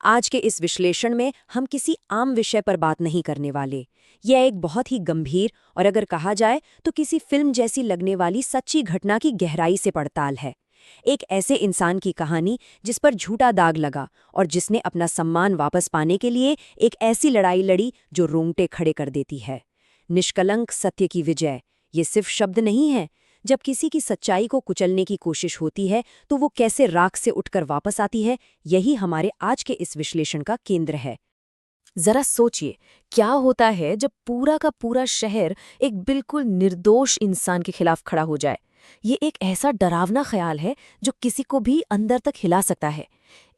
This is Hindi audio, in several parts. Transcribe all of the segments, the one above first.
आज के इस विश्लेषण में हम किसी आम विषय पर बात नहीं करने वाले। यह एक बहुत ही गंभीर और अगर कहा जाए तो किसी फिल्म जैसी लगने वाली सच्ची घटना की गहराई से पड़ताल है। एक ऐसे इंसान की कहानी जिस पर झूठा दाग लगा और जिसने अपना सम्मान वापस पाने के लिए एक ऐसी लड़ाई लड़ी जो रोंगटे खड़े कर देती है। निष्कलंक सत्य की विजय, ये सिर्फ शब्द नहीं है। जब किसी की सच्चाई को कुचलने की कोशिश होती है तो वो कैसे राख से उठकर वापस आती है, यही हमारे आज के इस विश्लेषण का केंद्र है। जरा सोचिए, क्या होता है जब पूरा का पूरा शहर एक बिल्कुल निर्दोष इंसान के खिलाफ खड़ा हो जाए। ये एक ऐसा डरावना ख्याल है जो किसी को भी अंदर तक हिला सकता है।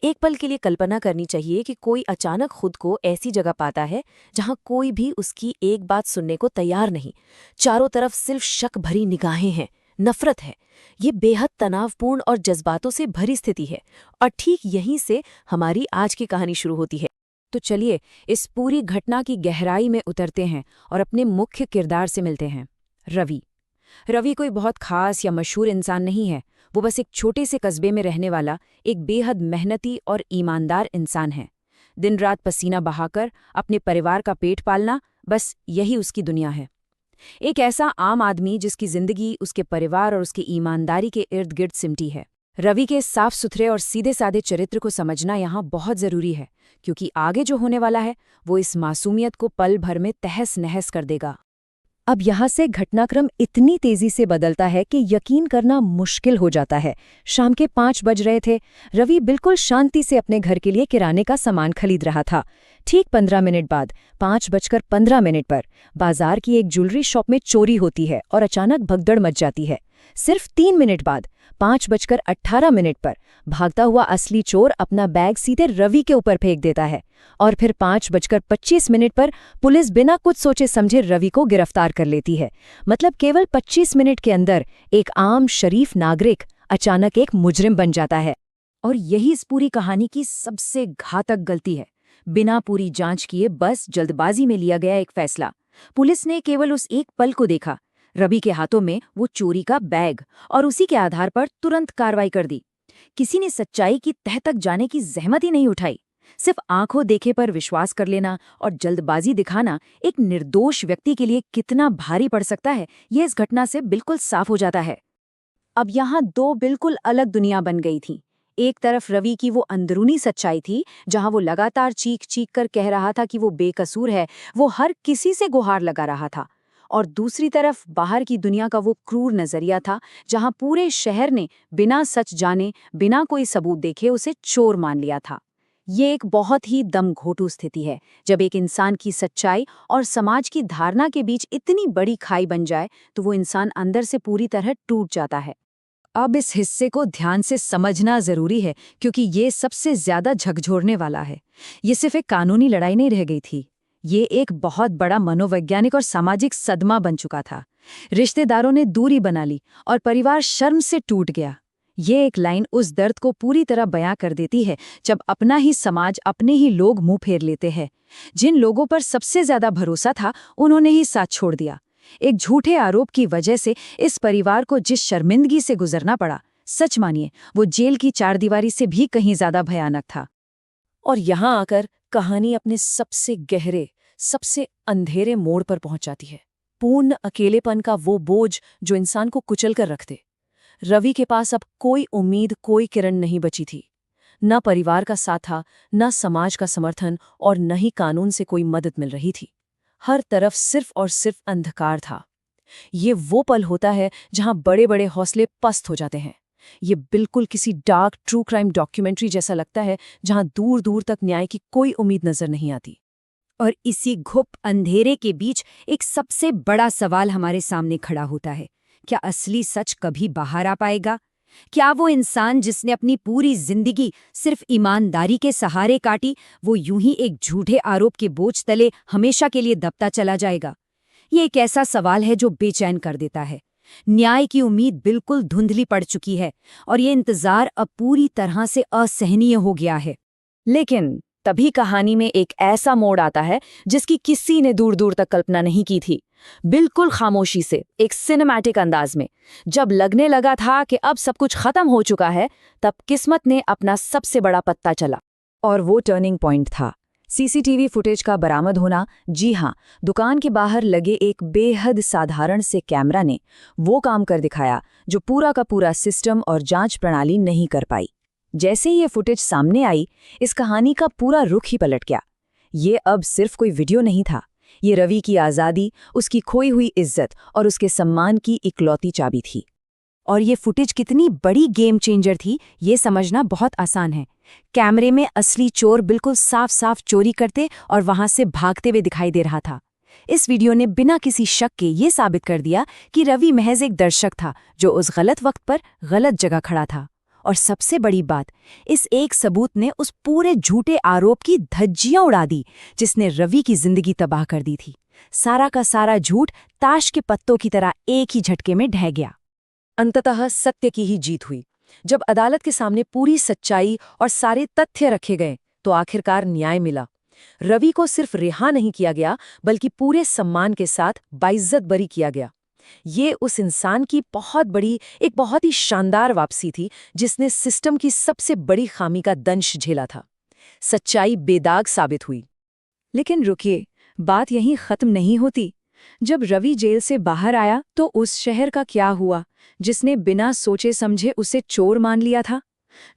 एक पल के लिए कल्पना करनी चाहिए कि कोई अचानक खुद को ऐसी जगह पाता है जहां कोई भी उसकी एक बात सुनने को तैयार नहीं। चारों तरफ सिर्फ शक भरी निगाहें हैं, नफरत है। ये बेहद तनावपूर्ण और जज्बातों से भरी स्थिति है और ठीक यहीं से हमारी आज की कहानी शुरू होती है। तो चलिए इस पूरी घटना की गहराई में उतरते हैं और अपने मुख्य किरदार से मिलते हैं। रवि। रवि कोई बहुत खास या मशहूर इंसान नहीं है। वो बस एक छोटे से कस्बे में रहने वाला एक बेहद मेहनती और ईमानदार इंसान है। दिन रात पसीना बहाकर अपने परिवार का पेट पालना, बस यही उसकी दुनिया है। एक ऐसा आम आदमी जिसकी जिंदगी उसके परिवार और उसकी ईमानदारी के इर्द गिर्द सिमटी है। रवि के साफ सुथरे और सीधे साधे चरित्र को समझना यहाँ बहुत जरूरी है, क्योंकि आगे जो होने वाला है वो इस मासूमियत को पल भर में तहस नहस कर देगा। अब यहाँ से घटनाक्रम इतनी तेजी से बदलता है कि यकीन करना मुश्किल हो जाता है। शाम के 5 बज रहे थे। रवि बिल्कुल शांति से अपने घर के लिए किराने का सामान खरीद रहा था। ठीक 15 मिनट बाद 5:15 पर बाजार की एक ज्वेलरी शॉप में चोरी होती है और अचानक भगदड़ मच जाती है। सिर्फ 3 मिनट बाद 5:18 पर भागता हुआ असली चोर अपना बैग सीधे रवि के ऊपर फेंक देता है और फिर 5:25 पर पुलिस बिना कुछ सोचे समझे रवि को गिरफ्तार कर लेती है। मतलब केवल 25 मिनट के अंदर एक आम शरीफ नागरिक अचानक एक मुजरिम बन जाता है। और यही इस पूरी कहानी की सबसे घातक गलती है। बिना पूरी जांच किए बस जल्दबाजी में लिया गया एक फैसला। पुलिस ने केवल उस एक पल को देखा, रवि के हाथों में वो चोरी का बैग, और उसी के आधार पर तुरंत कार्रवाई कर दी। किसी ने सच्चाई की तह तक जाने की जहमत ही नहीं उठाई। सिर्फ आंखों देखे पर विश्वास कर लेना और जल्दबाजी दिखाना एक निर्दोष व्यक्ति के लिए कितना भारी पड़ सकता है, यह इस घटना से बिल्कुल साफ हो जाता है। अब यहाँ दो बिल्कुल अलग दुनिया बन गई थी। एक तरफ रवि की वो अंदरूनी सच्चाई थी, जहां वो लगातार चीख चीख कर कह रहा था कि वो बेकसूर है, वो हर किसी से गुहार लगा रहा था। और दूसरी तरफ बाहर की दुनिया का वो क्रूर नजरिया था, जहां पूरे शहर ने बिना सच जाने, बिना कोई सबूत देखे उसे चोर मान लिया था। ये एक बहुत ही दमघोटू स्थिति है। जब एक इंसान की सच्चाई और समाज की धारणा के बीच इतनी बड़ी खाई बन जाए तो वो इंसान अंदर से पूरी तरह टूट जाता है। अब इस हिस्से को ध्यान से समझना जरूरी है, क्योंकि ये सबसे ज्यादा झकझोरने वाला है। ये सिर्फ एक कानूनी लड़ाई नहीं रह गई थी, ये एक बहुत बड़ा मनोवैज्ञानिक और सामाजिक सदमा बन चुका था। रिश्तेदारों ने दूरी बना ली और परिवार शर्म से टूट गया। ये एक लाइन उस दर्द को पूरी तरह बयां कर देती है, जब अपना ही समाज, अपने ही लोग मुंह फेर लेते हैं। जिन लोगों पर सबसे ज्यादा भरोसा था, उन्होंने ही साथ छोड़ दिया। एक झूठे आरोप की वजह से इस परिवार को जिस शर्मिंदगी से गुजरना पड़ा, सच मानिए वो जेल की चारदीवारी से भी कहीं ज्यादा भयानक था। और यहाँ आकर कहानी अपने सबसे गहरे, सबसे अंधेरे मोड़ पर पहुंच जाती है। पूर्ण अकेलेपन का वो बोझ जो इंसान को कुचल कर रख दे। रवि के पास अब कोई उम्मीद, कोई किरण नहीं बची थी। न परिवार का साथ था, न समाज का समर्थन, और न ही कानून से कोई मदद मिल रही थी। हर तरफ सिर्फ और सिर्फ अंधकार था। ये वो पल होता है जहां बड़े बड़े हौसले पस्त हो जाते हैं। ये बिल्कुल किसी डार्क ट्रू क्राइम डॉक्यूमेंट्री जैसा लगता है, जहां दूर दूर तक न्याय की कोई उम्मीद नजर नहीं आती। और इसी घुप अंधेरे के बीच एक सबसे बड़ा सवाल हमारे सामने खड़ा होता है। क्या असली सच कभी बाहर आ पाएगा? क्या वो इंसान जिसने अपनी पूरी जिंदगी सिर्फ ईमानदारी के सहारे काटी, वो यूं ही एक झूठे आरोप के बोझ तले हमेशा के लिए दबता चला जाएगा? ये एक ऐसा सवाल है जो बेचैन कर देता है। न्याय की उम्मीद बिल्कुल धुंधली पड़ चुकी है और ये इंतजार अब पूरी तरह से असहनीय हो गया है। लेकिन तभी कहानी में एक ऐसा मोड़ आता है जिसकी किसी ने दूर दूर तक कल्पना नहीं की थी। बिल्कुल खामोशी से, एक सिनेमैटिक अंदाज में। जब लगने लगा था कि अब सब कुछ खत्म हो चुका है, तब किस्मत ने अपना सबसे बड़ा पत्ता चला। और वो टर्निंग पॉइंट था सीसीटीवी फुटेज का बरामद होना। जी हाँ, दुकान के बाहर लगे एक बेहद साधारण से कैमरा ने वो काम कर दिखाया जो पूरा का पूरा सिस्टम और जांच प्रणाली नहीं कर पाई। जैसे ही ये फुटेज सामने आई, इस कहानी का पूरा रुख ही पलट गया। ये अब सिर्फ कोई वीडियो नहीं था, ये रवि की आज़ादी, उसकी खोई हुई इज्जत और उसके सम्मान की इकलौती चाबी थी। और ये फुटेज कितनी बड़ी गेम चेंजर थी, ये समझना बहुत आसान है। कैमरे में असली चोर बिल्कुल साफ साफ चोरी करते और वहां से भागते हुए दिखाई दे रहा था। इस वीडियो ने बिना किसी शक के ये साबित कर दिया कि रवि महज एक दर्शक था जो उस गलत वक्त पर गलत जगह खड़ा था। और सबसे बड़ी बात, इस एक सबूत ने उस पूरे झूठे आरोप की धज्जियां उड़ा दी जिसने रवि की जिंदगी तबाह कर दी थी। सारा का सारा झूठ ताश के पत्तों की तरह एक ही झटके में ढह गया। अंततः सत्य की ही जीत हुई। जब अदालत के सामने पूरी सच्चाई और सारे तथ्य रखे गए तो आखिरकार न्याय मिला। रवि को सिर्फ रिहा नहीं किया गया, बल्कि पूरे सम्मान के साथ बाइज्जत बरी किया गया। ये उस इंसान की एक बहुत ही शानदार वापसी थी जिसने सिस्टम की सबसे बड़ी खामी का दंश झेला था। सच्चाई बेदाग साबित हुई। लेकिन रुकिए, बात यहीं खत्म नहीं होती। जब रवि जेल से बाहर आया तो उस शहर का क्या हुआ जिसने बिना सोचे समझे उसे चोर मान लिया था?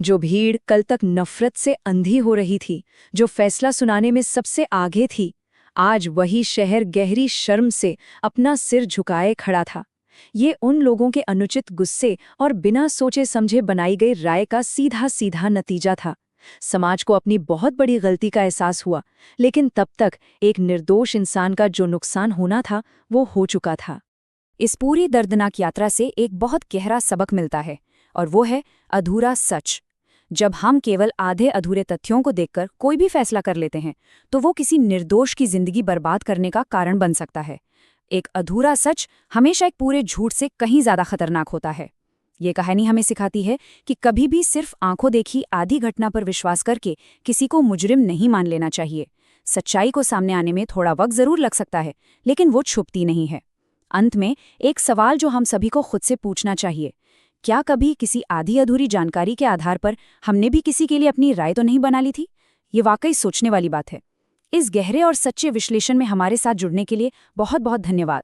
जो भीड़ कल तक नफरत से अंधी हो रही थी, जो फैसला सुनाने में सबसे आगे थी, आज वही शहर गहरी शर्म से अपना सिर झुकाए खड़ा था। ये उन लोगों के अनुचित गुस्से और बिना सोचे समझे बनाई गई राय का सीधा सीधा नतीजा था। समाज को अपनी बहुत बड़ी गलती का एहसास हुआ, लेकिन तब तक एक निर्दोष इंसान का जो नुकसान होना था वो हो चुका था। इस पूरी दर्दनाक यात्रा से एक बहुत गहरा सबक मिलता है, और वो है अधूरा सच। जब हम केवल आधे अधूरे तथ्यों को देखकर कोई भी फैसला कर लेते हैं तो वो किसी निर्दोष की जिंदगी बर्बाद करने का कारण बन सकता है। एक अधूरा सच हमेशा एक पूरे झूठ से कहीं ज्यादा खतरनाक होता है। ये कहानी हमें सिखाती है कि कभी भी सिर्फ आंखों देखी आधी घटना पर विश्वास करके किसी को मुजरिम नहीं मान लेना चाहिए। सच्चाई को सामने आने में थोड़ा वक्त जरूर लग सकता है, लेकिन वो छुपती नहीं है। अंत में एक सवाल जो हम सभी को खुद से पूछना चाहिए, क्या कभी किसी आधी अधूरी जानकारी के आधार पर हमने भी किसी के लिए अपनी राय तो नहीं बना ली थी? ये वाकई सोचने वाली बात है। इस गहरे और सच्चे विश्लेषण में हमारे साथ जुड़ने के लिए बहुत बहुत धन्यवाद।